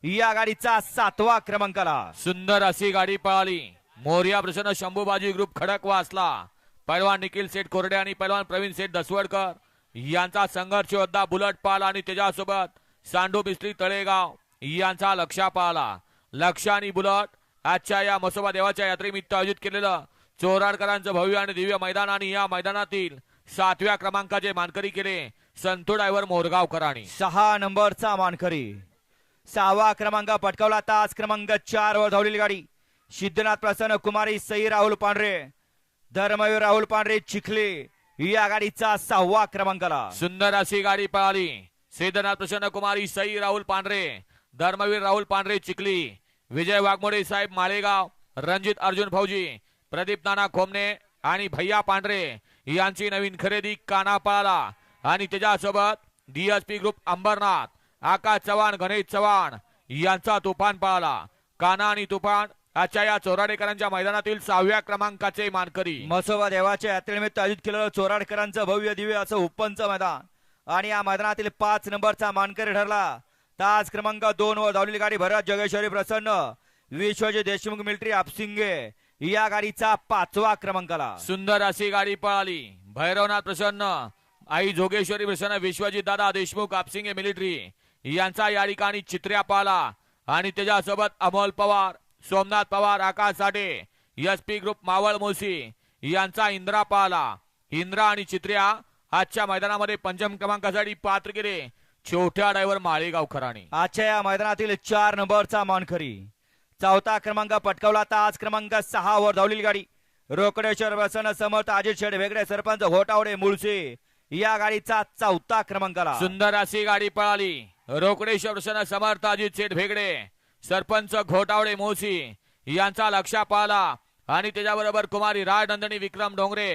या गाडीचा 7वा क्रमांकाला. सुंदर अशी गाडी पळाली. मोर्या प्रसन्न शंभूबाजी ग्रुप खडकवासला, पैलवान निखिल सेठ कोरडे आणि पैलवान प्रवीण सेठ दसवडकर यांचा संघर्ष योद्धा बुलट पाला आणि त्याच्यासोबत सांडू बिस्त्री तळेगाव यांचा लक्षा पाला. लक्ष आणि बुलट आजच्या या म्हसोबा देवाच्या यात्रेनिमित्त आयोजित केलेलं चोराडकरांचं भव्य आणि दिव्य मैदान आणि या मैदानातील 7व्या क्रमांकाचे मानकरी केले संतू ड्रायव्हर मोरगावकरांनी. 6 नंबरचा मानकरी. 6वा क्रमांक पटकावला. तास क्रमांक 4 वर धावलेली गाडी सिद्धनाथ प्रसन्न कुमारी सई राहुल पांढरे, धर्मवीर राहुल पांढरे चिखले या गाडीचा 6वा क्रमांकाला. सुंदर अशी गाडी पळाली. सिद्धनाथ प्रसन्न कुमारी सई राहुल पांढरे, धर्मवीर राहुल पांढरे चिखली, विजय वाघमोडे साहेब माळेगाव, रणजित अर्जुन फौजी, प्रदीप नाना खोमने आणि भैया पांढरे यांची नवीन खरेदी काना पळाला. आणि त्याच्यासोबत डीएसपी ग्रुप अंबरनाथ, आकाश चव्हाण, गणेश चव्हाण यांचा तुफान पळाला. काना आणि तुफान आजच्या या चोराडेकरांच्या मैदानातील 6व्या क्रमांकाचे मानकरी. म्हसोबा देवाच्या यात्रेनिमित्त आयोजित केलेलं चोराडकरांचं भव्य दिव्य असं उपनचं मैदान आणि या मैदानातील 5 नंबरचा मानकरी ठरला. तास क्रमांक 2 वर धावलेली गाडी भरत जोगेश्वरी प्रसन्न, विश्वजित देशमुख मिलिटरी आपसिंगे या गाडीचा 5वा क्रमांकाला. सुंदर अशी गाडी पळाली. भैरवनाथ प्रसन्न, आई जोगेश्वरी प्रसन्न, विश्वजित दादा देशमुख आपसिंगे मिलिटरी यांचा या ठिकाणी चित्र्या पाला. आणि त्याच्यासोबत अमोल पवार, सोमनाथ पवार, आकाश साठे, एसपी ग्रुप मावळ मोसी यांचा इंद्रा पाला. इंद्रा आणि चित्र्या आजच्या मैदानामध्ये पंचम क्रमांकासाठी पात्र केले छोट्या ड्रायव्हर माळेगावकरांनी. आजच्या या मैदानातील 4 नंबरचा मानकरी. 4था क्रमांक पटकावला. तास क्रमांक 6 वर धावलेली गाडी रोकडेश्वर प्रसन्न समर्थ अजित शेठ वेगळे, सरपंच घोटावडे मुळशी या गाडीचा 4था क्रमांकाला. सुंदर अशी गाडी पळाली. रोकडेश्वर प्रसन्न समर्थ अजित शेठ भेगडे, सरपंच घोटावडे मोसी यांचा लक्षा पाला. आणि त्याच्याबरोबर कुमारी राजनंदिनी विक्रम डोंगरे,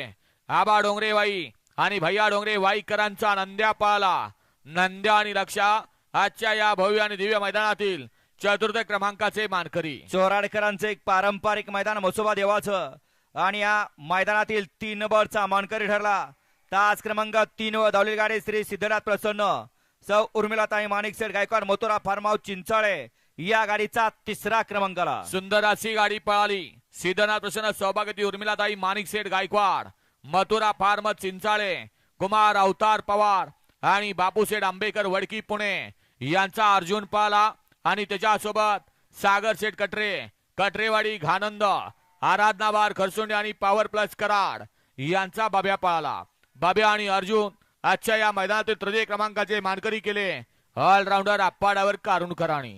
आबा डोंगरे वाई आणि भैया डोंगरे वाईकरांचा नंद्या पाला. नंद्या आणि लक्षा आजच्या या भव्य आणि दिव्य मैदानातील 4र्थ क्रमांकाचे मानकरी. चोराडकरांचं एक पारंपरिक मैदान म्हसोबा देवाचं आणि या मैदानातील 3 नंबरचा मानकरी ठरला. तास क्रमांक 3 वर धावलेली गाडी श्री सिद्धनाथ प्रसन्न, सौ उर्मिलाताई माणिकसेठ गायकवाड, मथुरा फार्म हाऊस चिंचाळे या गाडीचा 3रा क्रमांकाला. सुंदर अशी गाडी पळाली. सिद्धनाथ प्रसन्न, सौभाग्यवती उर्मिलाताई माणिकसेठ गायकवाड, मथुरा फार्म चिंचाळे, कुमार अवतार पवार आणि बापूसेठ आंबेकर वडकी पुणे यांचा अर्जुन पाला. आणि त्याच्यासोबत सागर शेठ कटरे, कटरेवाडी घानंद, आराधना बार खरसुंडे आणि पॉवर प्लस कराड यांचा बाब्या पाळला. बाब्या आणि अर्जुन आजच्या या मैदानातील 3य क्रमांकाचे मानकरी केले ऑलराऊंडर आप्पा ड्रायव्हर कारुणकरांनी.